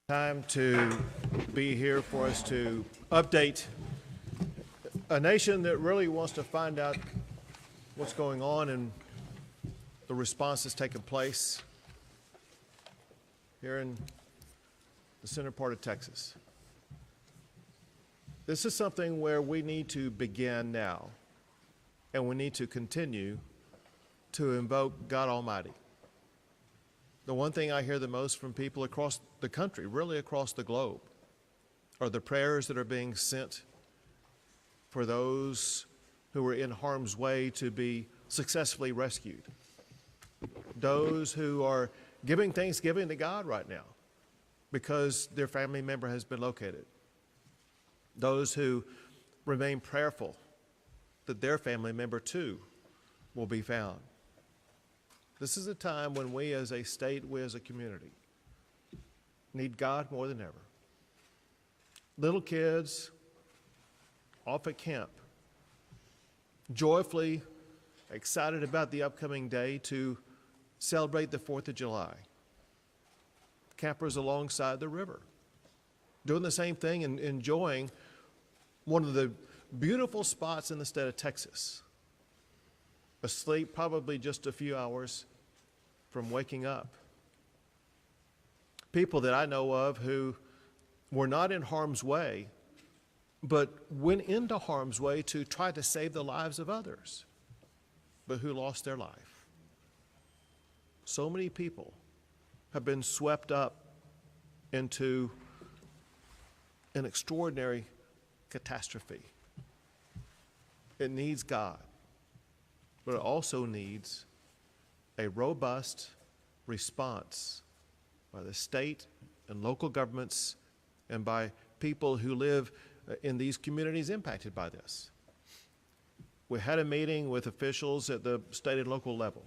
Time to be here for us to update a nation that really wants to find out what's going on and the response that's taken place here in the center part of Texas. This is something where we need to begin now, and we need to continue to invoke God Almighty. The one thing I hear the most from people across the country, really across the globe, are the prayers that are being sent for those who are in harm's way to be successfully rescued. Those who are giving thanksgiving to God right now because their family member has been located. Those who remain prayerful that their family member too will be found. This is a time when we as a state, we as a community, need God more than ever. Little kids off at camp, joyfully excited about the upcoming day to celebrate the 4th of July. Campers alongside the river, doing the same thing and enjoying one of the beautiful spots in the state of Texas. Asleep probably just a few hours from waking up. People that I know of who were not in harm's way, but went into harm's way to try to save the lives of others, but who lost their life. So many people have been swept up into an extraordinary catastrophe. It needs God. But it also needs a robust response by the state and local governments and by people who live in these communities impacted by this. We had a meeting with officials at the state and local level,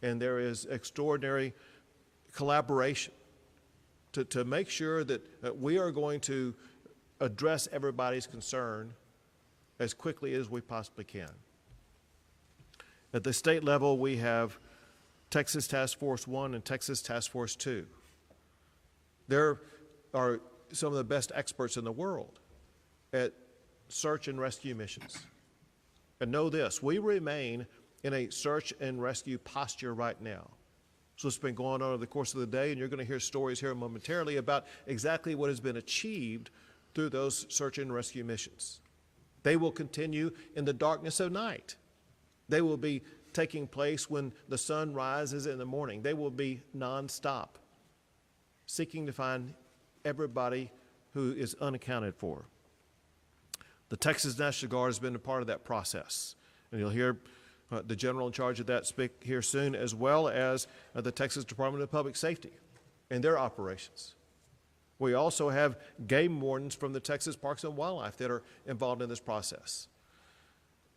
and there is extraordinary collaboration to make sure that we are going to address everybody's concern as quickly as we possibly can. At the state level, we have Texas Task Force 1 and Texas Task Force 2. There are some of the best experts in the world at search and rescue missions. And know this, we remain in a search and rescue posture right now. So it's been going on over the course of the day, and you're going to hear stories here momentarily about exactly what has been achieved through those search and rescue missions. They will continue in the darkness of night. They will be taking place when the sun rises in the morning. They will be nonstop, seeking to find everybody who is unaccounted for. The Texas National Guard has been a part of that process, and you'll hear the general in charge of that speak here soon, as well as the Texas Department of Public Safety and their operations. We also have game wardens from the Texas Parks and Wildlife that are involved in this process,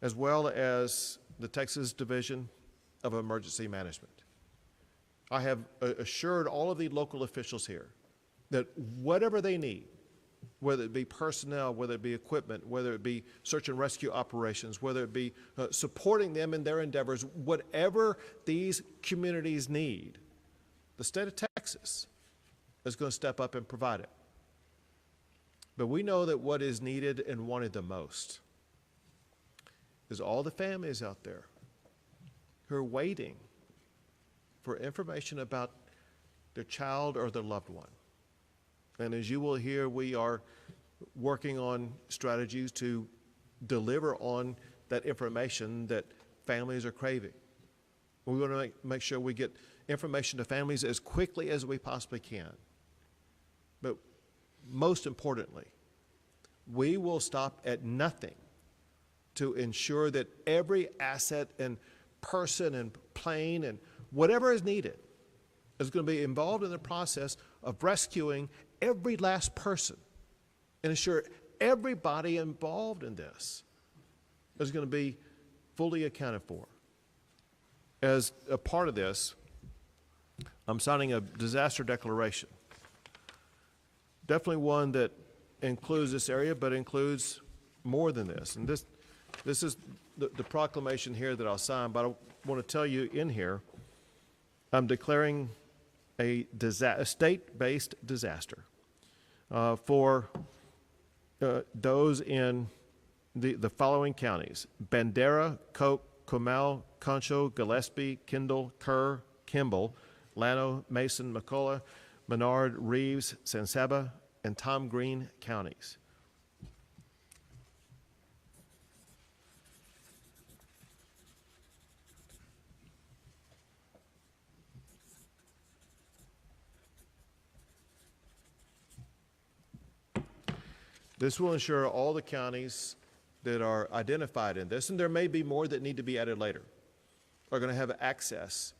as well as the Texas Division of Emergency Management. I have assured all of the local officials here that whatever they need, whether it be personnel, whether it be equipment, whether it be search and rescue operations, whether it be supporting them in their endeavors, whatever these communities need, the state of Texas is going to step up and provide it. But we know that what is needed and wanted the most is all the families out there who are waiting for information about their child or their loved one. And as you will hear, we are working on strategies to deliver on that information that families are craving. We want to make sure we get information to families as quickly as we possibly can. But most importantly, we will stop at nothing to ensure that every asset and person and plane and whatever is needed is going to be involved in the process of rescuing every last person and ensure everybody involved in this is going to be fully accounted for. As a part of this, I'm signing a disaster declaration. Definitely one that includes this area, but includes more than this. And this is the proclamation here that I'll sign, but I want to tell you in here, I'm declaring a state-based disaster for those in the following counties: Bandera, Coke, Comal, Concho, Gillespie, Kendall, Kerr, Kimball, Llano, Mason, McCullough, Menard, Reeves, San Saba, and Tom Green counties. This will ensure all the counties that are identified in this, and there may be more that need to be added later, are going to have access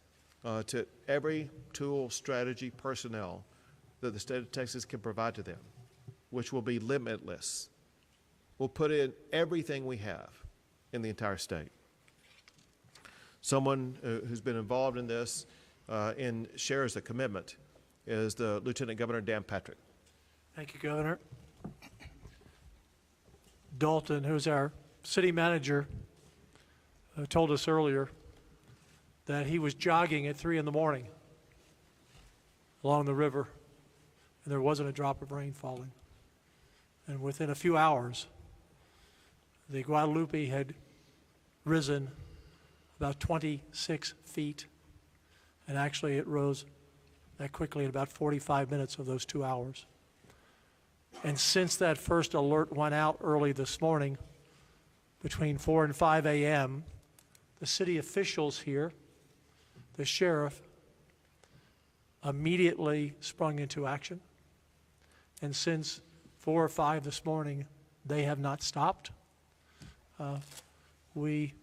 to every tool, strategy, personnel that the state of Texas can provide to them, which will be limitless. We'll put in everything we have in the entire state. Someone who's been involved in this and shares the commitment is the Lieutenant Governor Dan Patrick. Thank you, Governor. Dalton, who's our city manager, told us earlier that he was jogging at 3 in the morning along the river, and there wasn't a drop of rain falling. And within a few hours, the Guadalupe had risen about 26 feet, and actually it rose that quickly in about 45 minutes of those 2 hours. And since that first alert went out early this morning, between 4 and 5 a.m., the city officials here, the sheriff, immediately sprung into action. And since 4 or 5 this morning, they have not stopped. We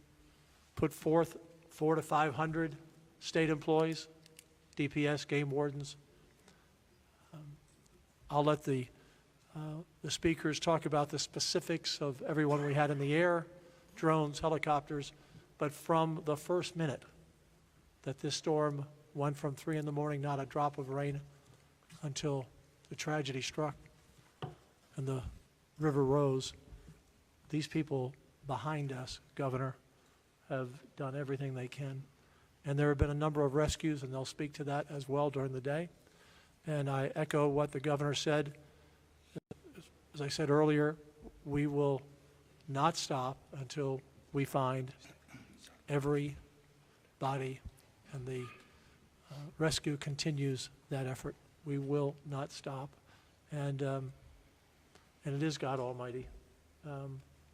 put forth 400 to 500 state employees, DPS, game wardens. I'll let the speakers talk about the specifics of everyone we had in the air, drones, helicopters, but from the first minute that this storm went from 3 in the morning, not a drop of rain, until the tragedy struck and the river rose, these people behind us, Governor, have done everything they can. And there have been a number of rescues, and they'll speak to that as well during the day. And I echo what the Governor said. As I said earlier, we will not stop until we find every body, and the rescue continues that effort. We will not stop. And it is God Almighty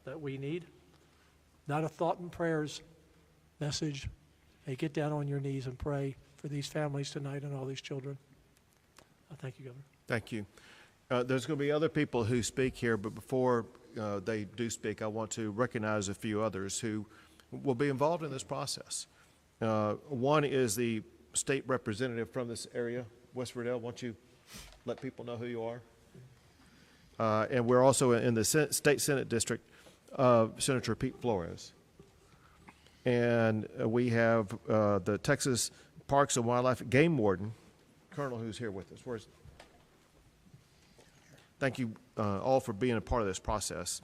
that we need. Not a thought and prayers message. Hey, get down on your knees and pray for these families tonight and all these children. Thank you, Governor. Thank you. There's going to be other people who speak here, but before they do speak, I want to recognize a few others who will be involved in this process. One is the state representative from this area, West Verdell. Why don't you let people know who you are? And we're also in the state Senate district of Senator Pete Flores. And we have the Texas Parks and Wildlife Game Warden, Colonel, who's here with us. Where's Thank you all for being a part of this process.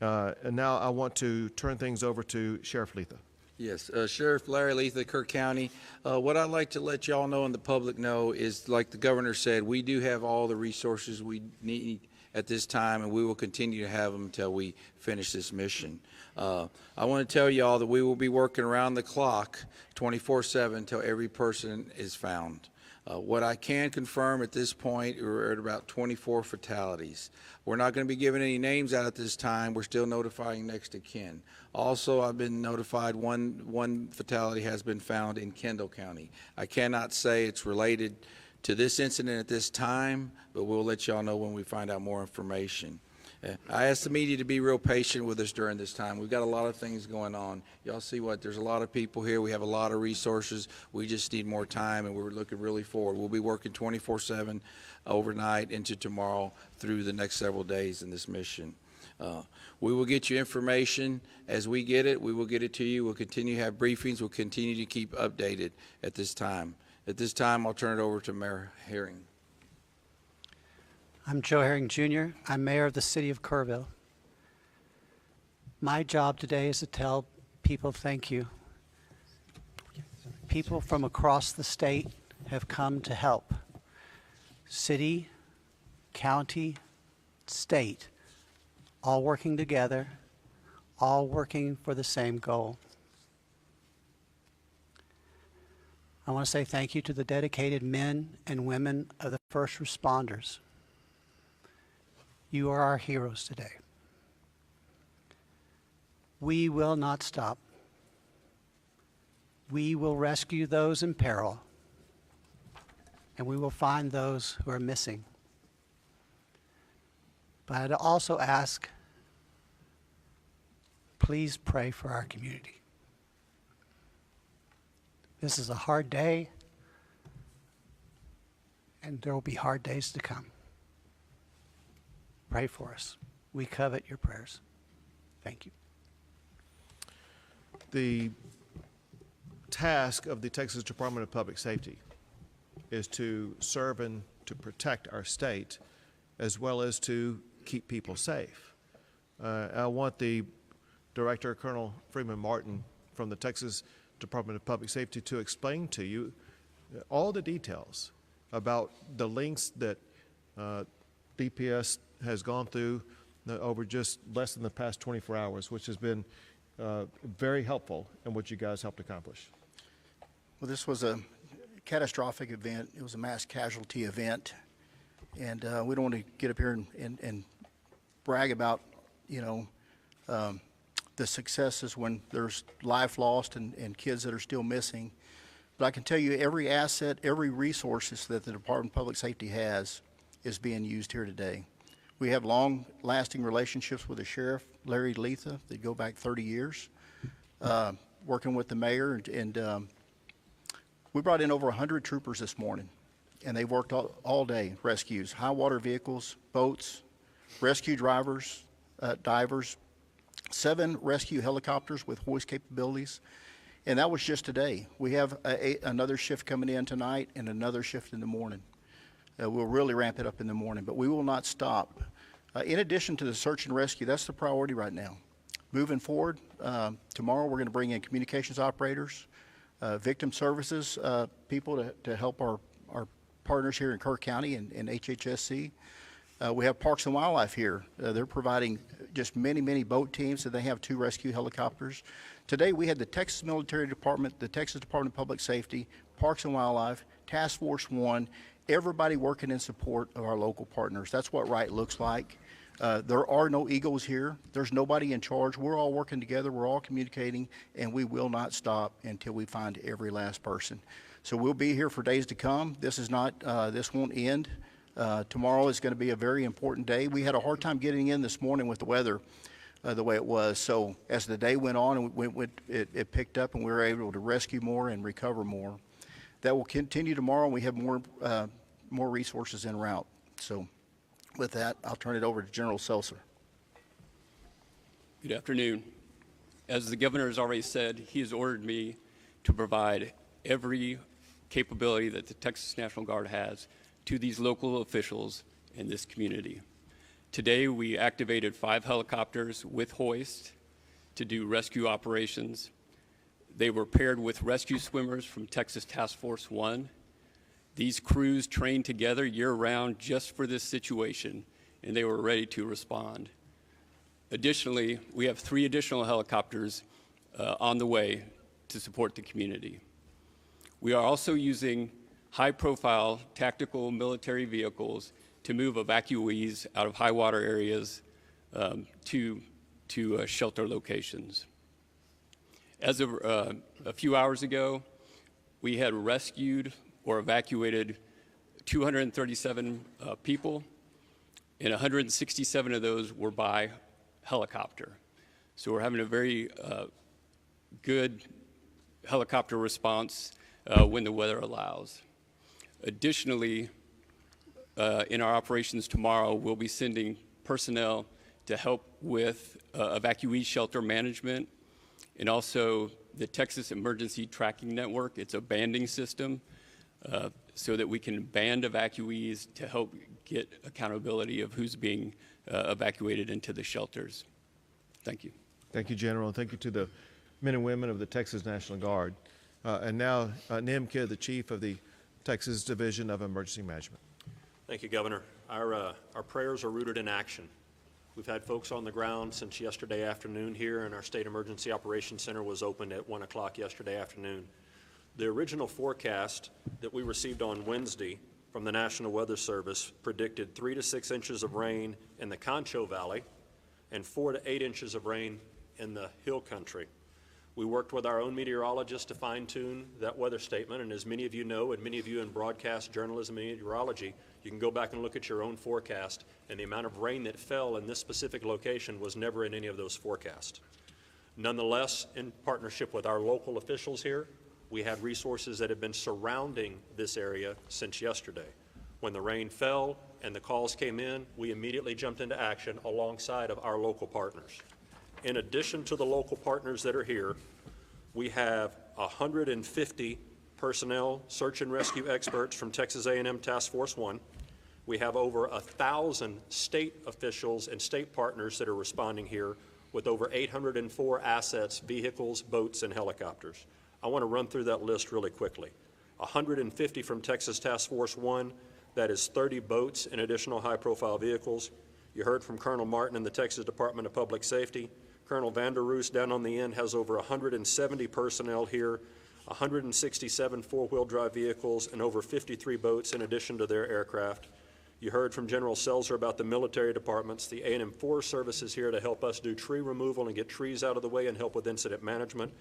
And now I want to turn things over to Sheriff Letha. Yes, Sheriff Larry Letha, Kirk County. What I'd like to let y'all know and the public know is, like the governor said, we do have all the resources we need at this time, and we will continue to have them until we finish this mission. I want to tell y'all that we will be working around the clock 24/7 until every person is found. What I can confirm at this point, we're at about 24 fatalities. We're not going to be giving any names out at this time. We're still notifying next of kin. Also, I've been notified one fatality has been found in Kendall County. I cannot say it's related to this incident at this time, but we'll let y'all know when we find out more information. I asked the media to be real patient with us during this time. We've got a lot of things going on. Y'all see what? There's a lot of people here. We have a lot of resources. We just need more time, and we're looking really forward. We'll be working 24/7 overnight into tomorrow through the next several days in this mission. We will get you information as we get it. We will get it to you. We'll continue to have briefings. We'll continue to keep updated at this time. At this time, I'll turn it over to Mayor Herring. I'm Joe Herring, Jr. I'm mayor of the city of Kerrville. My job today is to tell people thank you. People from across the state have come to help. City, county, state, all working together, all working for the same goal. I want to say thank you to the dedicated men and women of the first responders. You are our heroes today. We will not stop. We will rescue those in peril, and we will find those who are missing. But I'd also ask, please pray for our community. This is a hard day, and there will be hard days to come. Pray for us. We covet your prayers. Thank you. The task of the Texas Department of Public Safety is to serve and to protect our state, as well as to keep people safe. I want the Director, Colonel Freeman Martin from the Texas Department of Public Safety to explain to you all the details about the links that DPS has gone through over just less than the past 24 hours, which has been very helpful in what you guys helped accomplish. Well, this was a catastrophic event. It was a mass casualty event. And we don't want to get up here and brag about, the successes when there's life lost and kids that are still missing. But I can tell you every asset, every resources that the Department of Public Safety has is being used here today. We have long-lasting relationships with the Sheriff, Larry Letha, that go back 30 years, working with the mayor. And we brought in over 100 troopers this morning, and they worked all day, rescues, high water vehicles, boats, rescue drivers, divers, 7 rescue helicopters with hoist capabilities. And that was just today. We have another shift coming in tonight and another shift in the morning. We'll really ramp it up in the morning, but we will not stop. In addition to the search and rescue, that's the priority right now. Moving forward, tomorrow we're going to bring in communications operators, victim services people to help our partners here in Kerr County and HHSC. We have Parks and Wildlife here. They're providing just many boat teams, so they have 2 rescue helicopters. Today we had the Texas Military Department, the Texas Department of Public Safety, Parks and Wildlife, Task Force 1, everybody working in support of our local partners. That's what right looks like. There are no egos here. There's nobody in charge. We're all working together. We're all communicating, and we will not stop until we find every last person. So we'll be here for days to come. This is not, this won't end. Tomorrow is going to be a very important day. We had a hard time getting in this morning with the weather the way it was. So as the day went on, it picked up, and we were able to rescue more and recover more. That will continue tomorrow, and we have more resources en route. So with that, I'll turn it over to General Seltzer. Good afternoon. As the governor has already said, he has ordered me to provide every capability that the Texas National Guard has to these local officials in this community. Today, we activated 5 helicopters with hoist to do rescue operations. They were paired with rescue swimmers from Texas Task Force 1. These crews trained together year-round just for this situation, and they were ready to respond. Additionally, we have 3 additional helicopters on the way to support the community. We are also using high-profile tactical military vehicles to move evacuees out of high water areas to shelter locations. As of a few hours ago, we had rescued or evacuated 237 people, and 167 of those were by helicopter. So we're having a very good helicopter response when the weather allows. Additionally, in our operations tomorrow, we'll be sending personnel to help with evacuee shelter management, and also the Texas Emergency Tracking Network. It's a banding system so that we can band evacuees to help get accountability of who's being evacuated into the shelters. Thank you. Thank you, General, and thank you to the men and women of the Texas National Guard. And now, Nim Kidd, the Chief of the Texas Division of Emergency Management. Thank you, Governor. Our prayers are rooted in action. We've had folks on the ground since yesterday afternoon here, and our State Emergency Operations Center was opened at 1 o'clock yesterday afternoon. The original forecast that we received on Wednesday from the National Weather Service predicted 3 to 6 inches of rain in the Concho Valley and 4 to 8 inches of rain in the Hill Country. We worked with our own meteorologists to fine-tune that weather statement, and as many of you know, and many of you in broadcast journalism and meteorology, you can go back and look at your own forecast, and the amount of rain that fell in this specific location was never in any of those forecasts. Nonetheless, in partnership with our local officials here, we had resources that have been surrounding this area since yesterday. When the rain fell and the calls came in, we immediately jumped into action alongside of our local partners. In addition to the local partners that are here, we have 150 personnel, search and rescue experts from Texas A&M Task Force 1. We have over 1,000 state officials and state partners that are responding here with over 804 assets, vehicles, boats, and helicopters. I want to run through that list really quickly. 150 from Texas Task Force 1, that is 30 boats and additional high-profile vehicles. You heard from Colonel Martin in the Texas Department of Public Safety. Colonel Vanderroos down on the end has over 170 personnel here, 167 four-wheel drive vehicles, and over 53 boats in addition to their aircraft. You heard from General Seltzer about the military departments. The A&M Forest Service is here to help us do tree removal and get trees out of the way and help with incident management.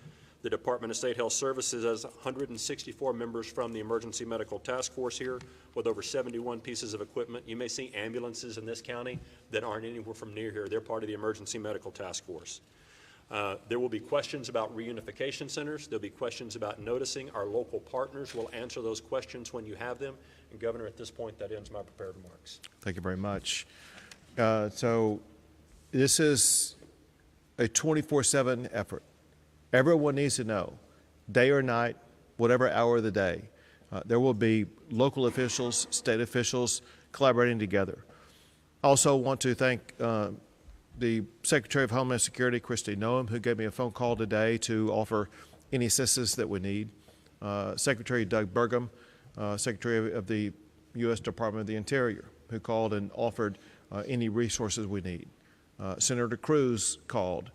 The Department of State Health Services has 164 members from the Emergency Medical Task Force here with over 71 pieces of equipment. You may see ambulances in this county that aren't anywhere from near here. They're part of the Emergency Medical Task Force. There will be questions about reunification centers. There'll be questions about noticing. Our local partners will answer those questions when you have them. And Governor, at this point, that ends my prepared remarks. Thank you very much. So this is a 24/7 effort. Everyone needs to know, day or night, whatever hour of the day, there will be local officials, state officials collaborating together. I also want to thank the Secretary of Homeland Security, Kristi Noem, who gave me a phone call today to offer any assistance that we need. Secretary Doug Burgum, Secretary of the U.S. Department of the Interior, who called and offered any resources we need. Senator Cruz called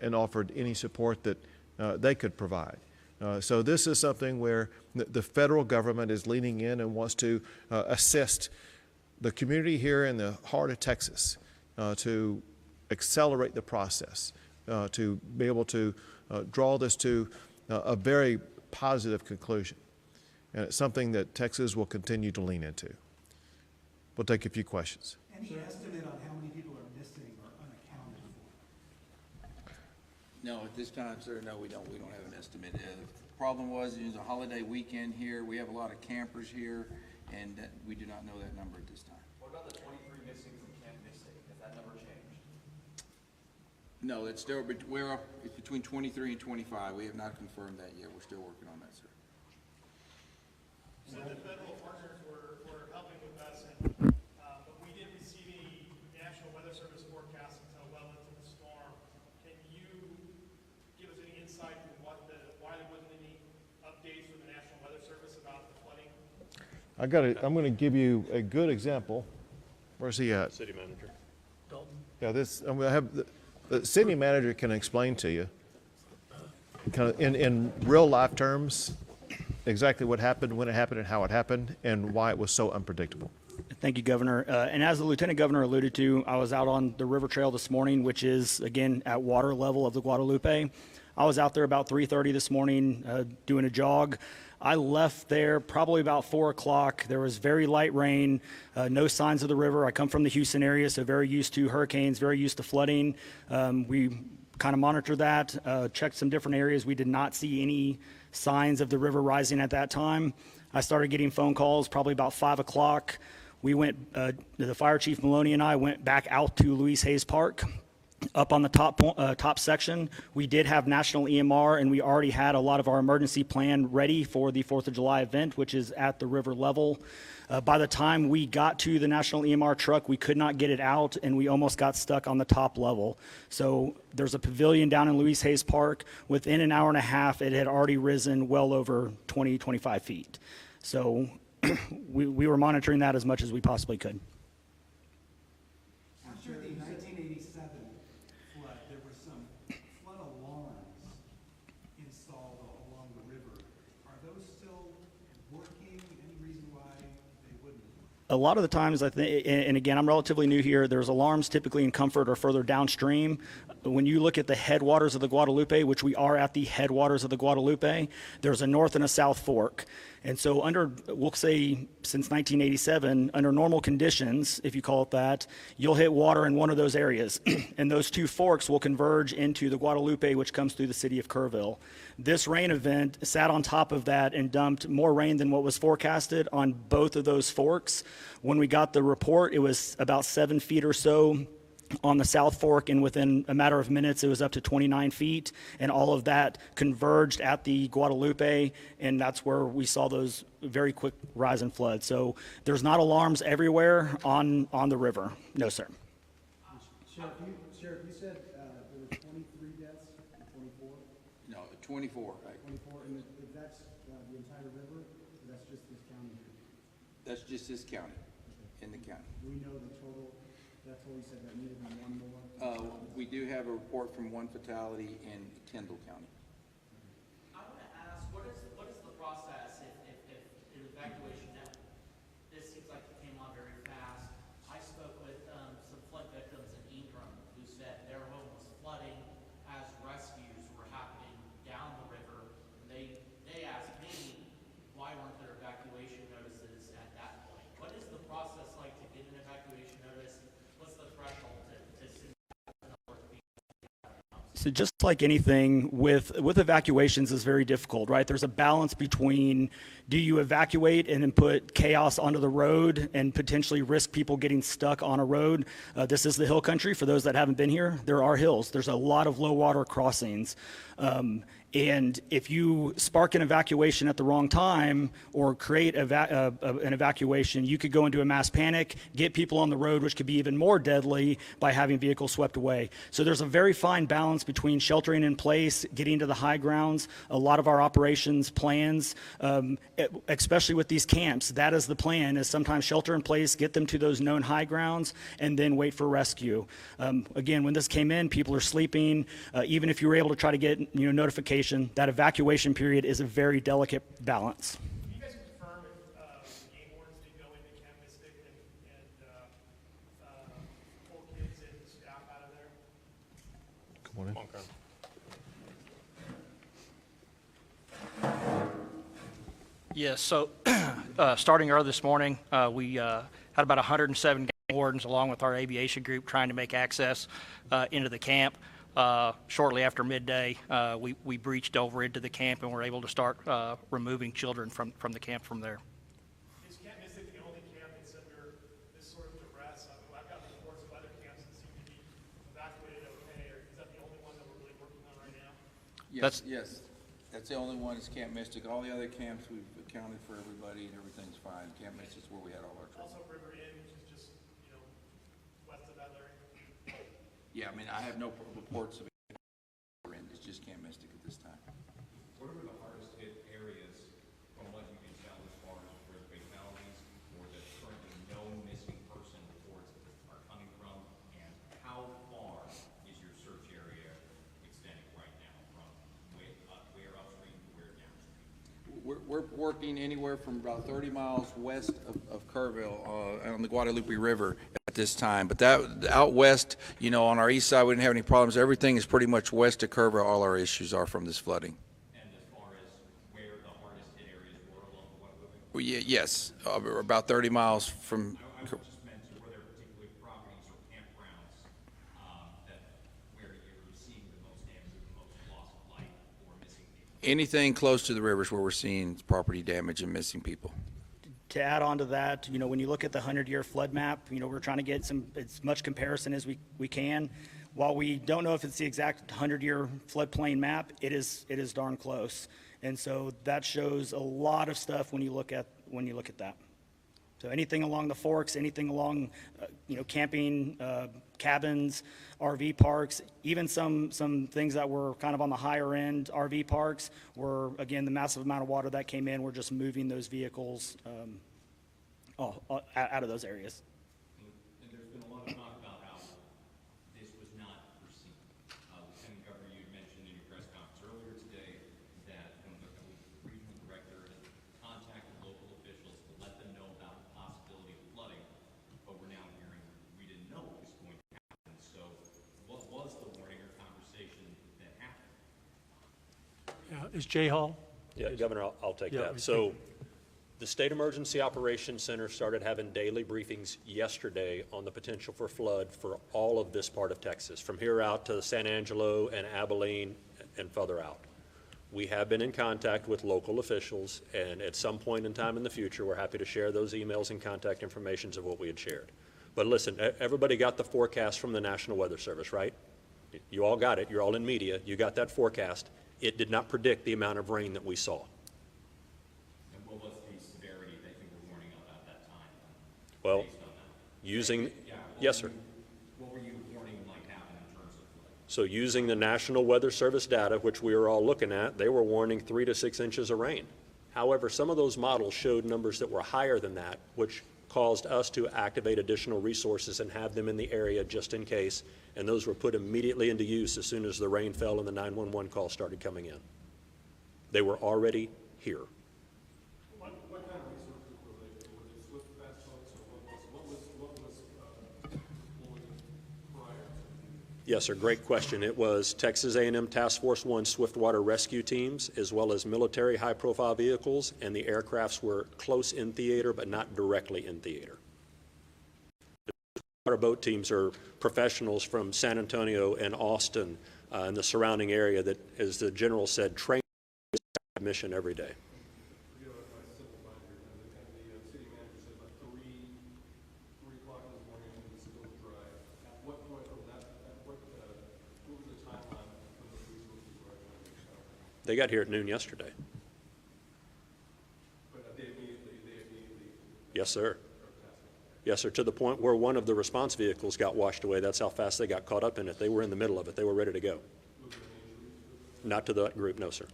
and offered any support that they could provide. So this is something where the federal government is leaning in and wants to assist the community here in the heart of Texas to accelerate the process, to be able to draw this to a very positive conclusion. And it's something that Texas will continue to lean into. We'll take a few questions. Any estimate on how many people are missing or unaccounted for? No, at this time, sir, no, we don't have an estimate. The problem was, it was a holiday weekend here. We have a lot of campers here, and we do not know that number at this time. What about the 23 missing from Camp Mystic? Has that number changed? No, it's still, it's between 23 and 25. We have not confirmed that yet. We're still working on that, sir. So the federal partners were helping with us, but we didn't receive any National Weather Service forecasts until well into the storm. Can you give us any insight into why there wasn't any updates from the National Weather Service about the flooding? I'm going to give you a good example. Where's he at? City Manager. Yeah, I'm going to have the city manager can explain to you, kind of in real life terms, exactly what happened, when it happened, and how it happened, and why it was so unpredictable. Thank you, Governor. And as the Lieutenant Governor alluded to, I was out on the river trail this morning, which is, again, at water level of the Guadalupe. I was out there about 3:30 this morning doing a jog. I left there probably about 4 o'clock. There was very light rain, no signs of the river. I come from the Houston area, so very used to hurricanes, very used to flooding. We kind of monitored that, checked some different areas. We did not see any signs of the river rising at that time. I started getting phone calls probably about 5 o'clock. We went, the Fire Chief Maloney and I went back out to Louise Hayes Park. Up on the top section, we did have national EMR, and we already had a lot of our emergency plan ready for the 4th of July event, which is at the river level. By the time we got to the national EMR truck, we could not get it out, and we almost got stuck on the top level. So there's a pavilion down in Louise Hayes Park. Within an hour and a half, it had already risen well over 20, 25 feet. So we were monitoring that as much as we possibly could. After the 1987 flood, there were some flood alarms installed along the river. Are those still working? Any reason why they wouldn't? A lot of the times, I think, and again, I'm relatively new here, there's alarms typically in Comfort or further downstream. When you look at the headwaters of the Guadalupe, which we are at the headwaters of the Guadalupe, there's a north and a south fork. And so we'll say since 1987, under normal conditions, if you call it that, you'll hit water in one of those areas. And those two forks will converge into the Guadalupe, which comes through the city of Kerrville. This rain event sat on top of that and dumped more rain than what was forecasted on both of those forks. When we got the report, it was about 7 feet or so on the South Fork, and within a matter of minutes, it was up to 29 feet, and all of that converged at the Guadalupe, and that's where we saw those very quick rise in flood. So there's not alarms everywhere on the river. No, sir. Sheriff, you said there were 23 deaths and 24? No, 24. Right. 24, and if that's the entire river, or that's just this county here? That's just this county, in the county. We know the total, that's what we said, there needed to be one more? We do have a report from one fatality in Kendall County. I want to ask, what is the process if an evacuation, now, this seems like it came on very fast. I spoke with some flood victims in Ingram who said their home was flooding as rescues were happening down the river. And they asked me, why weren't there evacuation notices at that point? What is the process like to get an evacuation notice? What's the threshold to send the number of people? So just like anything with evacuations is very difficult, right? There's a balance between, do you evacuate and then put chaos onto the road and potentially risk people getting stuck on a road? This is the hill country. For those that haven't been here, there are hills. There's a lot of low water crossings. And if you spark an evacuation at the wrong time or create an evacuation, you could go into a mass panic, get people on the road, which could be even more deadly by having vehicles swept away. So there's a very fine balance between sheltering in place, getting to the high grounds. A lot of our operations plans, especially with these camps, that is the plan, is sometimes shelter in place, get them to those known high grounds, and then wait for rescue. Again, when this came in, people are sleeping. Even if you were able to try to get notification, that evacuation period is a very delicate balance. Can you guys confirm if game wardens did go into Camp Mystic and pull kids and staff out of there? Come on in. Yes, so starting early this morning, we had about 107 game wardens along with our aviation group trying to make access into the camp. Shortly after midday, we breached over into the camp and were able to start removing children from the camp from there. Is Camp Mystic the only camp that's under this sort of duress? I've got reports of other camps that seem to be evacuated okay, or is that the only one that we're really working on right now? Yes. That's the only one is Camp Mystic. All the other camps, we've accounted for everybody and everything's fine. Camp Mystic's where we had all our trouble. Also River Inn, which is just, west of that area. Yeah, I mean, I have no reports of it. It's just Camp Mystic at this time. What are the hardest hit areas from what you can tell as far as where the fatalities or the currently known missing person reports are coming from? And how far is your search area extending right now from where upstream to where downstream? We're working anywhere from about 30 miles west of Kerrville on the Guadalupe River at this time. But that out west, on our east side, we didn't have any problems. Everything is pretty much west of Kerrville. All our issues are from this flooding. And as far as where the hardest hit areas were along the Guadalupe? Well, yes, about 30 miles from. I just meant to were there particular properties or campgrounds that where you're seeing the most damage, the most loss of life or missing people? Anything close to the rivers where we're seeing property damage and missing people. To add on to that, when you look at the 100-year flood map, we're trying to get as much comparison as we can. While we don't know if it's the exact 100-year floodplain map, it is darn close. And so that shows a lot of stuff when you look at that. So anything along the forks, anything along, camping, cabins, RV parks, even some things that were kind of on the higher end RV parks were, again, the massive amount of water that came in, we're just moving those vehicles out of those areas. And there's been a lot of talk about how this was not foreseen. Lieutenant Governor, you had mentioned in your press conference earlier today that one of the regional director had contacted local officials to let them know about the possibility of flooding, but we're now hearing we didn't know it was going to happen. So what was the warning or conversation that happened? Is Jay Hall? Yeah, Governor, I'll take Yeah, that. So the State Emergency Operations Center started having daily briefings yesterday on the potential for flood for all of this part of Texas, from here out to San Angelo and Abilene and further out. We have been in contact with local officials, and at some point in time in the future, we're happy to share those emails and contact informations of what we had shared. But listen, everybody got the forecast from the National Weather Service, right? You all got it. You're all in media. You got that forecast. It did not predict the amount of rain that we saw. And what was the severity that you were warning of at that time? Well, Based on that? using, yes, sir. What were you warning might happen in terms of flooding? So using the National Weather Service data, which we were all looking at, they were warning 3 to 6 inches of rain. However, some of those models showed numbers that were higher than that, which caused us to activate additional resources and have them in the area just in case, and those were put immediately into use as soon as the rain fell and the 911 calls started coming in. They were already here. What kind of resources were they? Were they swift fast boats, or what was deployed prior to? Yes, sir, great question. It was Texas A&M Task Force 1 Swiftwater rescue teams, as well as military high-profile vehicles, and the aircrafts were close in theater, but not directly in theater. The Swiftwater boat teams are professionals from San Antonio and Austin and the surrounding area that, as the general said, train mission every day. Forgive if I simplify here, and the city manager said about 3 o'clock in the morning it was still dry. At what point from that, what was the timeline when those resources were actually? They got here at noon yesterday. But they immediately. Yes, sir. Yes, sir, to the point where one of the response vehicles got washed away. That's how fast they got caught up in it. They were in the middle of it. They were ready to go. Not to that group, no, sir.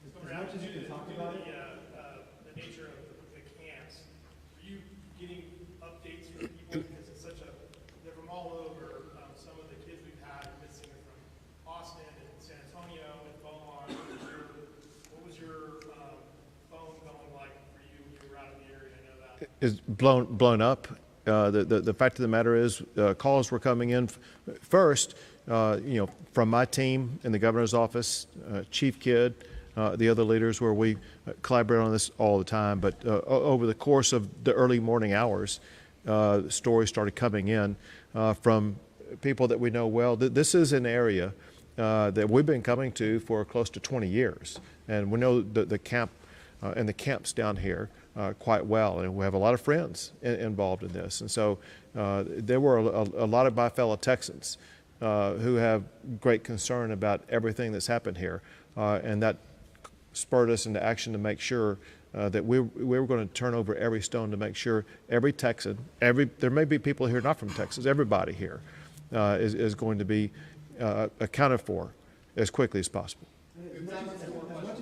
As much as you can talk about it, the nature of the camps, are you getting updates from people because it's such a, they're from all over. Some of the kids we've had missing are from Austin and San Antonio and Beaumont. What was your phone going like for you when you were out of the area? I know that. Is blown up. The fact of the matter is, calls were coming in first, from my team in the governor's office, Chief Kidd, the other leaders, where we collaborate on this all the time. But over the course of the early morning hours, stories started coming in from people that we know well. This is an area that we've been coming to for close to 20 years, and we know the camp and the camps down here quite well, and we have a lot of friends involved in this. And so there were a lot of my fellow Texans who have great concern about everything that's happened here, and that spurred us into action to make sure that we were going to turn over every stone to make sure every Texan, there may be people here not from Texas, everybody here is going to be accounted for as quickly as possible. As much as you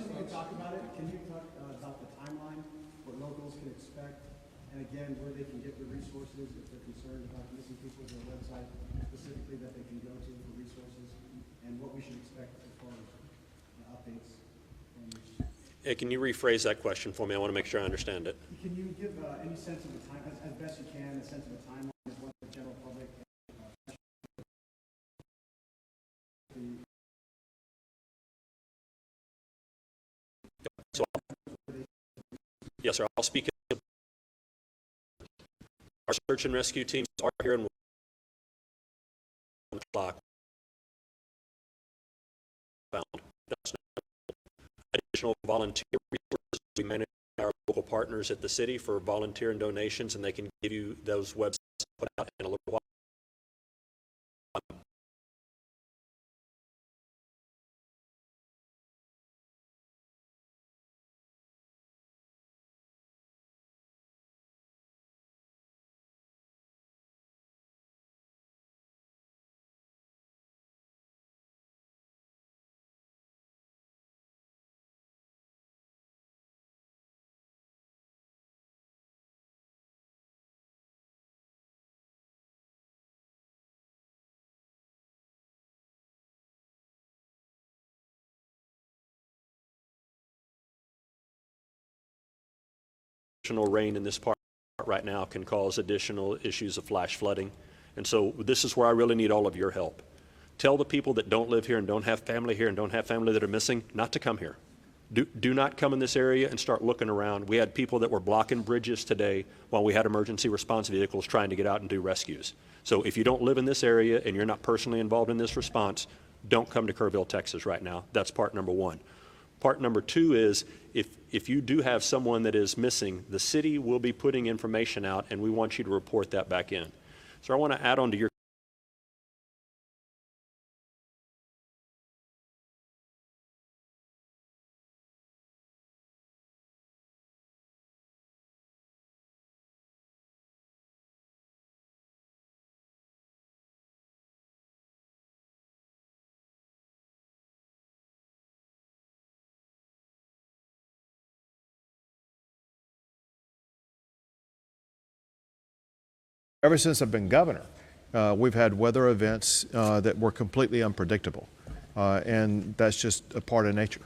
can talk about it, can you talk about the timeline, what locals can expect, and again, where they can get the resources if they're concerned about missing people? Is there a website specifically that they can go to for resources, and what we should expect as far as updates? Can you rephrase that question for me? I want to make sure I understand it. Can you give any sense of the time, as best you can, a sense of the timeline of what the general public So, yes, sir. I'll speak. Our search and rescue teams are here in 1 o'clock. Found. Additional volunteer resources. We manage our local partners at the city for volunteer and donations, and they can give you those websites put out in a little while. additional rain in this part right now can cause additional issues of flash flooding. And so this is where I really need all of your help. Tell the people that don't live here and don't have family here and don't have family that are missing not to come here. Do not come in this area and start looking around. We had people that were blocking bridges today while we had emergency response vehicles trying to get out and do rescues. So if you don't live in this area and you're not personally involved in this response, don't come to Kerrville, Texas right now. That's part number one. Part number two is if you do have someone that is missing, the city will be putting information out and we want you to report that back in. So I want to add on to your Ever since I've been governor, we've had weather events that were completely unpredictable, and that's just a part of nature.